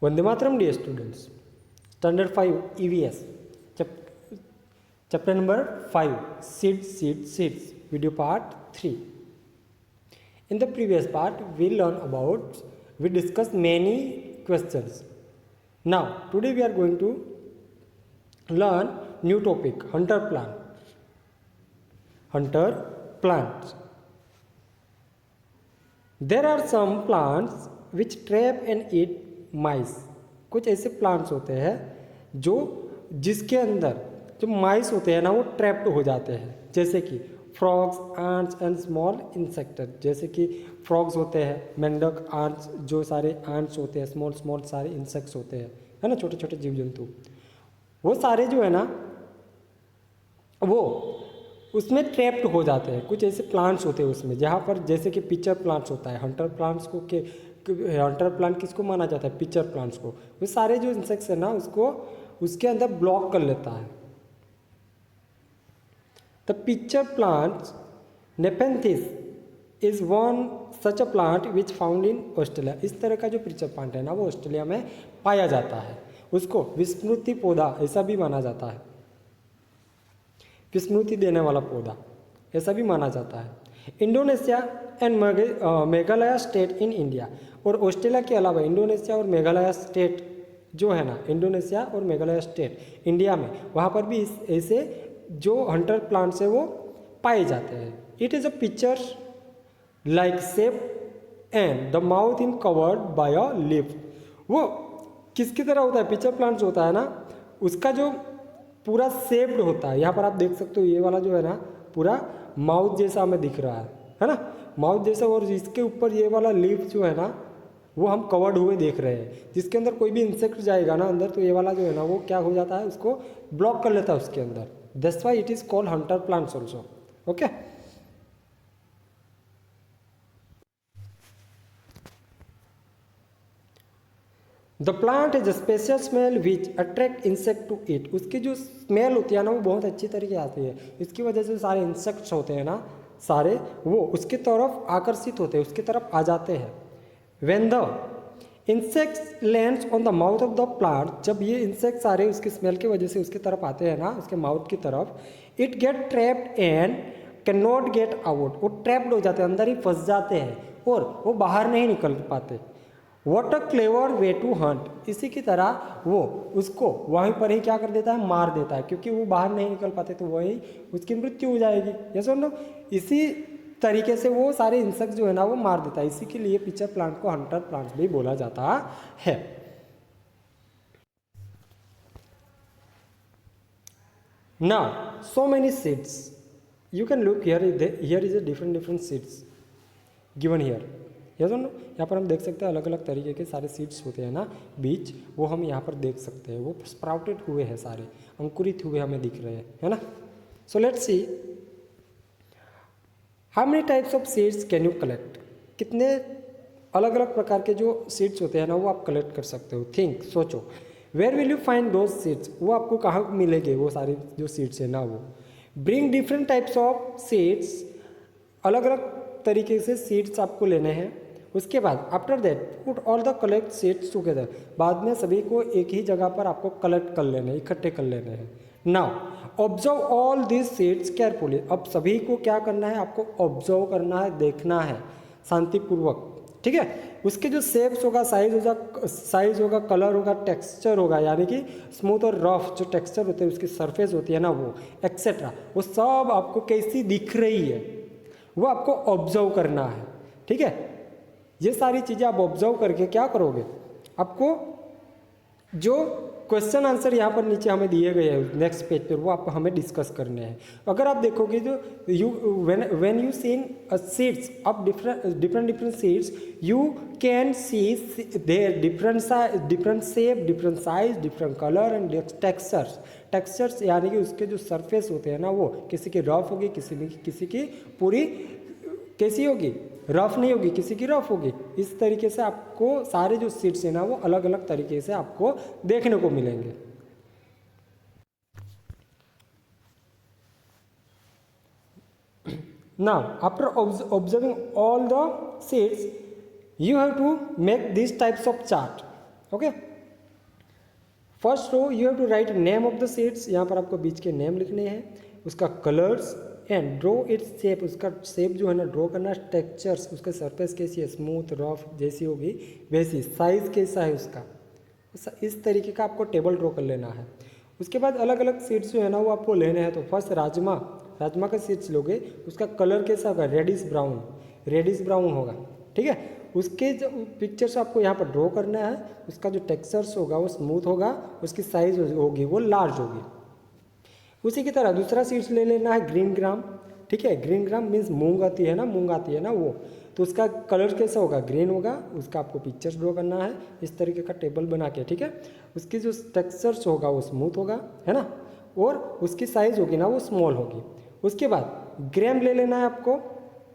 Vande Mataram, dear students. Standard 5 EVS. Chapter number 5. Seeds. Video part 3. In the previous part, we discussed many questions. Now, today we are going to learn new topic, hunter plants. There are some plants which trap and eat mice. कुछ ऐसे plants होते हैं जो जिसके अंदर जो माइस होते हैं ना वो ट्रैप्ड हो जाते हैं, जैसे कि फ्रॉग्स, आंट्स एंड स्मॉल इंसेक्टर। जैसे कि फ्रॉग्स होते हैं, मेंढक, आंट्स, जो सारे आंट्स होते हैं, स्मॉल सारे इंसेक्ट्स होते हैं, है ना, छोटे छोटे जीव जंतु, वो सारे जो है ना वो उसमें ट्रैप्ड हो जाते हैं। कुछ ऐसे प्लांट्स होते हैं उसमें, जहाँ पर जैसे कि पिक्चर प्लांट्स होता है। हंटर प्लांट किसको माना जाता है? पिक्चर प्लांट्स को। वो सारे जो इंसेक्ट्स है ना उसको उसके अंदर ब्लॉक कर लेता है। The picture plants Nepenthes is one such a plant which found in Australia. इस तरह का जो पिक्चर प्लांट है ना वो ऑस्ट्रेलिया में पाया जाता है। उसको विस्मृति पौधा ऐसा भी माना जाता है, विस्मृति देने वाला पौधा ऐसा भी माना जाता है। Indonesia and Meghalaya state in India. और ऑस्ट्रेलिया के अलावा इंडोनेशिया और मेघालय स्टेट जो है ना, इंडोनेशिया और मेघालय स्टेट इंडिया में, वहाँ पर भी ऐसे जो हंटर प्लांट्स है वो पाए जाते हैं। It is a picture like shape and the mouth in covered by a leaf. वो किसकी तरह होता है? पिक्चर प्लांट्स होता है ना, उसका जो पूरा शेप्ड होता है। यहाँ पर आप देख सकते हो ये वाला जो है ना पूरा माउथ जैसा हमें दिख रहा है ना, माउथ जैसा। और इसके ऊपर ये वाला लीफ जो है ना वो हम कवर्ड हुए देख रहे हैं, जिसके अंदर कोई भी इंसेक्ट जाएगा ना अंदर तो ये वाला जो है ना वो क्या हो जाता है, उसको ब्लॉक कर लेता है उसके अंदर। That's why it is called hunter plants also. Okay, the plant is a special smell which attract insect to it. उसकी जो स्मेल होती है ना वो बहुत अच्छी तरीके आती है। इसकी वजह से सारे इंसेक्ट्स होते हैं ना सारे वो उसकी तरफ आकर्षित होते हैं, उसकी तरफ आ जाते हैं। When the insects lands on the mouth of the plant, जब ये इंसेक्ट सारे उसकी स्मेल की वजह से उसकी तरफ आते हैं ना, उसके माउथ की तरफ, it get trapped and can not get out. वो ट्रैप्ड हो जाते हैं, अंदर ही फंस जाते हैं और वो बाहर नहीं निकल पाते। What a clever way to hunt। इसी की तरह वो उसको वहीं पर ही क्या कर देता है, मार देता है, क्योंकि वो बाहर नहीं निकल पाते तो वही उसकी मृत्यु हो जाएगी। ये सुन लो, इसी तरीके से वो सारे इंसेक्ट जो है ना वो मार देता है। इसी के लिए पिक्चर प्लांट को हंटर प्लांट भी बोला जाता है। Now so many seeds you can look here is a different seeds given here. Yes और नो, यहाँ पर हम देख सकते हैं अलग अलग तरीके के सारे सीड्स होते हैं ना बीज, वो हम यहाँ पर देख सकते हैं। वो स्प्राउटेड हुए हैं, सारे अंकुरित हुए हमें दिख रहे हैं, है ना। So let's see how many types of seeds can you collect. कितने अलग अलग प्रकार के जो सीड्स होते हैं ना वो आप कलेक्ट कर सकते हो। थिंक, सोचो, where will you find those seeds. वो आपको कहाँ मिलेंगे वो सारे जो सीड्स है ना वो। Bring different types of seeds, अलग अलग तरीके से सीड्स आपको लेने हैं। उसके बाद after that put all the collect seeds together, बाद में सभी को एक ही जगह पर आपको कलेक्ट कर लेने, इकट्ठे कर लेने हैं। Now observe all this seeds carefully. अब सभी को क्या करना है, आपको ऑब्जर्व करना है, देखना है शांतिपूर्वक, ठीक है। उसके जो शेप्स होगा, साइज होगा, कलर होगा, टेक्सचर होगा, यानी कि स्मूथ और रफ जो टेक्सचर होते हैं, उसकी सरफेस होती है ना वो एक्सेट्रा, वो सब आपको कैसी दिख रही है वो आपको ऑब्जर्व करना है, ठीक है। ये सारी चीज़ें आप ऑब्जर्व करके क्या करोगे, आपको जो क्वेश्चन आंसर यहाँ पर नीचे हमें दिए गए हैं नेक्स्ट पेज पर, वो आपको हमें डिस्कस करने हैं। अगर आप देखोगे जो when you seen seeds of different seeds, you can see there different shape, different size, different colour and textures, यानी कि उसके जो सरफेस होते हैं ना वो किसी की रफ होगी, किसी की पूरी कैसी होगी, रफ नहीं होगी, किसी की रफ होगी। इस तरीके से आपको सारे जो सीड्स हैं ना वो अलग अलग तरीके से आपको देखने को मिलेंगे। Now after observing all the seeds you have to make this types of chart. Okay, first row you have to write name of the seeds, यहाँ पर आपको बीज के नेम लिखने हैं, उसका colours and draw its shape, उसका shape जो है ना ड्रॉ करना, टेक्सचर्स, उसका सरफेस कैसी है, स्मूथ रफ जैसी होगी वैसी, साइज कैसा है उसका, इस तरीके का आपको टेबल ड्रॉ कर लेना है। उसके बाद अलग अलग सीड्स जो है ना वो आपको लेने हैं। तो फर्स्ट राजमा का सीड्स लोगे, उसका कलर कैसा होगा, रेडिश ब्राउन होगा, ठीक है। उसके जो पिक्चर्स आपको यहाँ पर ड्रॉ करना है, उसका जो टेक्सचर्स होगा वो स्मूथ होगा, उसकी साइज होगी वो लार्ज होगी। उसी की तरह दूसरा सीड्स ले लेना है ग्रीन ग्राम, ठीक है। ग्रीन ग्राम मीन्स मूंग आती है ना वो, तो उसका कलर कैसा होगा, ग्रीन होगा, उसका आपको पिक्चर्स ड्रॉ करना है इस तरीके का टेबल बना के, ठीक है। उसकी जो टेक्सचर्स होगा वो स्मूथ होगा, है ना, और उसकी साइज होगी ना वो स्मॉल होगी। उसके बाद ग्रेम ले लेना है आपको,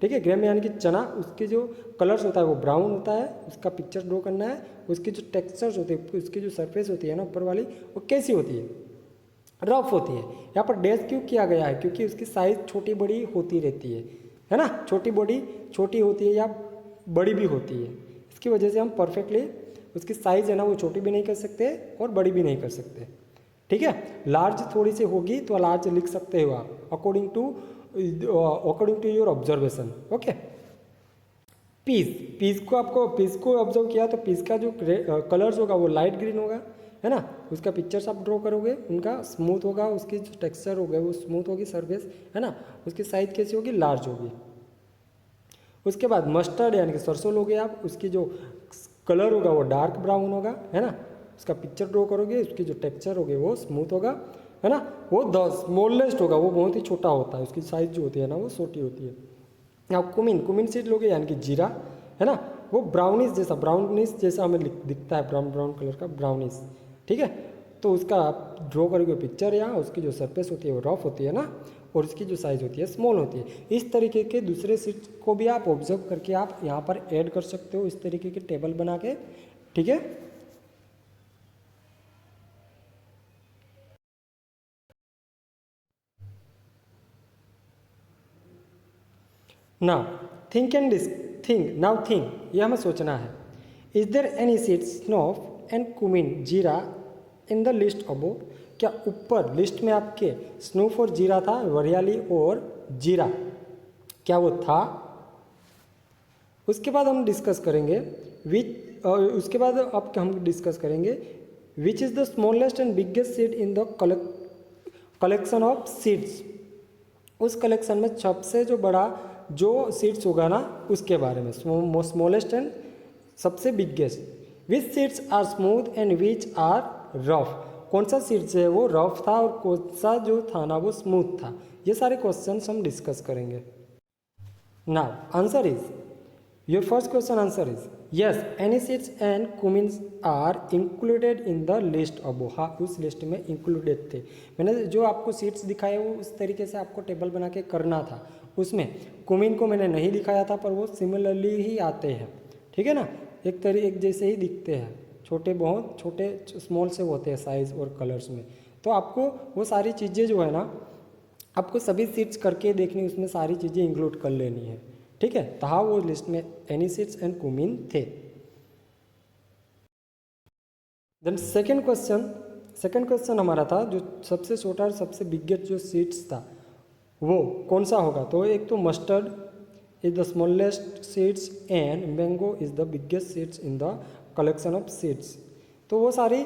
ठीक है। ग्रेम यानी कि चना, उसके जो कलर्स होता है वो ब्राउन होता है, उसका पिक्चर ड्रॉ करना है। उसकी जो टेक्सचर्स होती है, उसकी जो सरफेस होती है ना ऊपर वाली, वो कैसी होती है, रफ होती है। यहाँ पर डैश क्यों किया गया है, क्योंकि उसकी साइज छोटी बड़ी होती रहती है ना, छोटी होती है या बड़ी भी होती है। इसकी वजह से हम परफेक्टली उसकी साइज है ना वो छोटी भी नहीं कर सकते और बड़ी भी नहीं कर सकते, ठीक है। लार्ज थोड़ी सी होगी तो लार्ज लिख सकते हो आप according to your observation, okay. Peas को ऑब्जर्व किया तो पीस का जो कलर्स होगा वो लाइट ग्रीन होगा, है ना। उसका पिक्चर्स आप ड्रॉ करोगे, उनका स्मूथ होगा, उसकी जो टेक्सचर होगा वो स्मूथ होगी सरफेस, है ना। उसकी साइज कैसी होगी, लार्ज होगी। उसके बाद मस्टर्ड यानी कि सरसों लोगे आप, उसकी जो कलर होगा वो डार्क ब्राउन होगा, है ना। उसका पिक्चर ड्रॉ करोगे, उसकी जो टेक्सचर होगी वो स्मूथ होगा, है ना। वो द स्मॉलेस्ट होगा, वो बहुत ही छोटा होता है, उसकी साइज जो होती है ना वो छोटी होती है। अब कुमिन सीड लोगे यानी कि जीरा, है ना, वो ब्राउनिश जैसा हमें दिखता है, ब्राउन कलर का ब्राउनिश, ठीक है। तो उसका आप ड्रॉ करोगे पिक्चर, यहाँ उसकी जो सरफेस होती है वो रफ होती है ना, और उसकी जो साइज होती है स्मॉल होती है। इस तरीके के दूसरे सीड्स को भी आप ऑब्जर्व करके आप यहाँ पर ऐड कर सकते हो, इस तरीके के टेबल बना के, ठीक है। नाउ थिंक, यह हमें सोचना है। Is there aniseeds saunf and cumin jeera in the list अबो, क्या ऊपर लिस्ट में आपके स्नूफ और जीरा था, वरियाली और जीरा, क्या वो था। उसके बाद हम डिस्कस करेंगे which is the smallest and biggest seed in the collection of seeds. उस कलेक्शन में सबसे जो बड़ा जो सीड्स होगा ना उसके बारे में, स्मॉलेस्ट एंड सबसे biggest. Which seeds are smooth and which are rough, कौन सा सीड्स है वो रफ था और कौन सा जो था ना वो स्मूथ था। ये सारे क्वेश्चंस हम डिस्कस करेंगे। Now answer is, your first question answer is yes, aniseeds and cumins are included in the list above. हाँ, उस लिस्ट में इंक्लूडेड थे। मैंने जो आपको सीड्स दिखाए वो उस तरीके से आपको टेबल बना के करना था। उसमें कुमिन को मैंने नहीं दिखाया था, पर वो सिमिलरली ही आते हैं, ठीक है ना, एक जैसे ही दिखते हैं, बहुत छोटे स्मॉल से होते हैं साइज़ और कलर्स में। तो आपको वो सारी चीज़ें जो है ना आपको सभी सीड्स करके देखनी, उसमें सारी चीज़ें इंक्लूड कर लेनी है, ठीक है। तो हाँ, वो लिस्ट में एनी सीड्स एंड कुमिन थे। देन सेकेंड क्वेश्चन हमारा था जो सबसे छोटा और सबसे बिगेस्ट जो सीड्स था वो कौन सा होगा। तो एक तो mustard is the smallest seeds and mango is the biggest seeds in the collection of seeds. तो वो सारी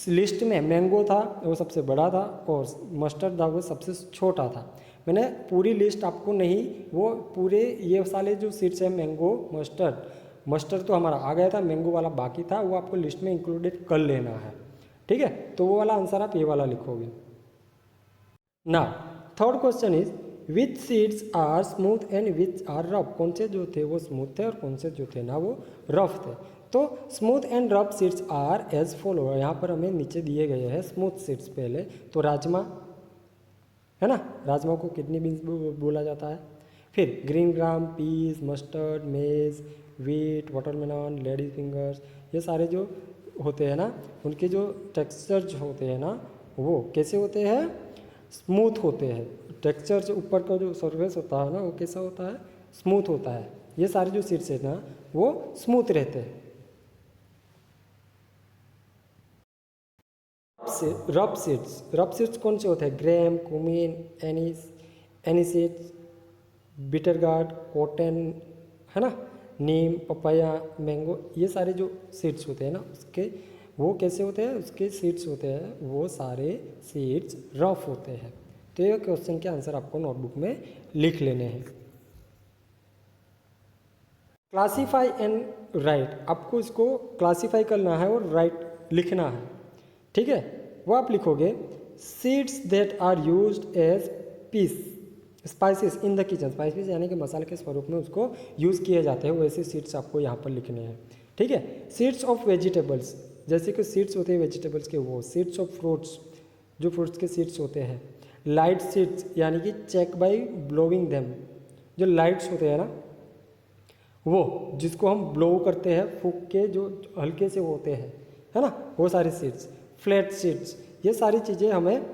लिस्ट में मैंगो था वो सबसे बड़ा था और मस्टर्ड था वो सबसे छोटा था। मैंने पूरी लिस्ट आपको नहीं, वो पूरे ये सारे जो सीड्स हैं मैंगो मस्टर्ड तो हमारा आ गया था, मैंगो वाला बाकी था, वो आपको लिस्ट में इंक्लूडेड कर लेना है, ठीक है। तो वो वाला आंसर आप ये वाला लिखोगे। ना third question is which seeds are smooth and which are rough, कौन से जो थे वो स्मूथ थे और कौन से जो थे ना वो रफ थे। तो smooth and rough seeds are as follow, यहाँ पर हमें नीचे दिए गए हैं स्मूथ सीड्स। पहले तो राजमा है ना, राजमा को किडनी बीन्स बोला जाता है। फिर ग्रीन ग्राम, पीस, मस्टर्ड, मेज, वीट, वाटरमेलन, लेडी फिंगर्स, ये सारे जो होते हैं ना उनके जो टेक्सचर जो होते हैं ना वो कैसे होते हैं, स्मूथ होते हैं। टेक्सचर से ऊपर का जो सरफेस होता है ना वो कैसा होता है, स्मूथ होता है। ये सारे जो सीड्स हैं ना वो स्मूथ रहते हैं। रब सीड्स कौन से होते हैं? Graeme, cumin, any seeds, bitter gourd, cotton, है ना, नीम, पपाया, मैंगो, ये सारे जो सीड्स होते हैं ना उसके वो कैसे होते हैं? उसके सीड्स होते हैं वो सारे सीड्स रफ होते हैं। तो ये क्वेश्चन के आंसर आपको नोटबुक में लिख लेने हैं। क्लासीफाई एंड राइट, आपको इसको क्लासीफाई करना है और राइट लिखना है, ठीक है। वो आप लिखोगे seeds that are used as peas spices in the kitchen. Spices यानी कि मसाले के स्वरूप में उसको यूज़ किए जाते हैं, वैसे सीड्स आपको यहाँ पर लिखने हैं, ठीक है। सीड्स ऑफ वेजिटेबल्स, जैसे कि सीड्स होते हैं वेजिटेबल्स के, वो सीड्स ऑफ फ्रूट्स, जो फ्रूट्स के सीड्स होते हैं। लाइट सीड्स यानी कि चेक बाय ब्लोइंग देम, जो लाइट्स होते हैं ना वो जिसको हम ब्लो करते हैं फूक के, जो हल्के से होते हैं, है ना, वो सारे सीड्स। फ्लैट सीड्स, ये सारी चीज़ें हमें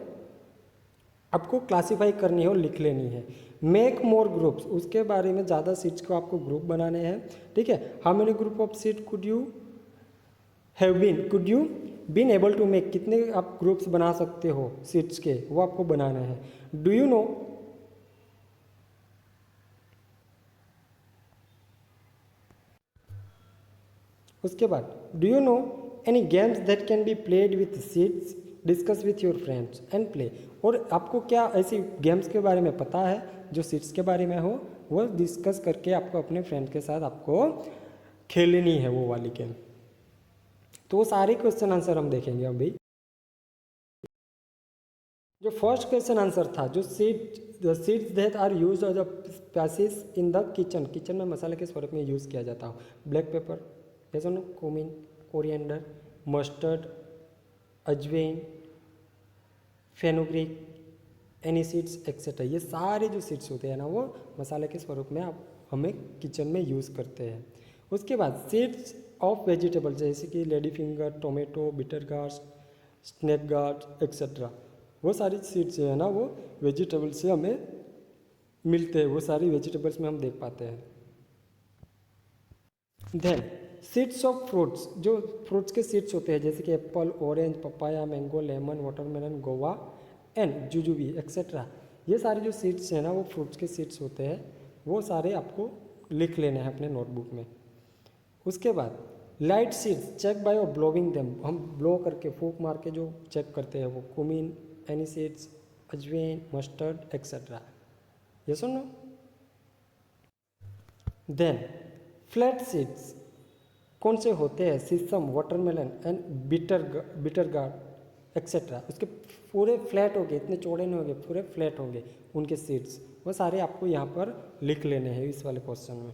आपको क्लासीफाई करनी है और लिख लेनी है। मेक मोर ग्रुप्स, उसके बारे में ज़्यादा सीड्स को आपको ग्रुप बनाने हैं, ठीक है। How many group of seed could you been able to make, कितने आप ग्रुप्स बना सकते हो सीड्स के, वो आपको बनाना है। डू यू नो, उसके बाद do you know any games that can be played with seeds, discuss with your friends and play. और आपको क्या ऐसी गेम्स के बारे में पता है जो सीड्स के बारे में हो, वो डिस्कस करके आपको अपने फ्रेंड के साथ आपको खेलनी है वो वाली गेम। तो वो सारे क्वेश्चन आंसर हम देखेंगे अभी। जो फर्स्ट क्वेश्चन आंसर था, जो seeds that are used as a spices in the kitchen, kitchen में मसाले के स्वरूप में यूज़ किया जाता हो। Black pepper, cumin, coriander, mustard, ajwain, fenugreek, any seeds etcetera, ये सारे जो सीड्स होते हैं ना वो मसाले के स्वरूप में आप हमें किचन में यूज़ करते हैं। उसके बाद सीड्स ऑफ वेजिटेबल, जैसे कि lady finger, tomato, bitter gourd, snake guard etcetera, वो सारी सीड्स जो है ना वो वेजिटेबल से हमें मिलते हैं, वो सारी वेजिटेबल्स में हम देख पाते हैं। देन सीड्स ऑफ फ्रूट्स, जो फ्रूट्स के सीड्स होते हैं जैसे कि apple, orange, papaya, mango, lemon, watermelon, guava and jujube etcetera, ये सारे जो सीड्स हैं ना वो फ्रूट्स के सीड्स होते हैं, वो सारे आपको लिख लेने हैं अपने नोटबुक में। उसके बाद light seeds check by blowing them, हम ब्लो करके फूंक मार के जो चेक करते हैं वो cumin, aniseeds, ajwain, mustard etcetera, ये सुनो। देन फ्लैट सीड्स कौन से होते हैं? Sesame, watermelon and bitter gourd etcetera, उसके पूरे फ्लैट होंगे, इतने चौड़े नहीं होंगे, पूरे फ्लैट होंगे उनके सीड्स, वो सारे आपको यहाँ पर लिख लेने हैं इस वाले क्वेश्चन में।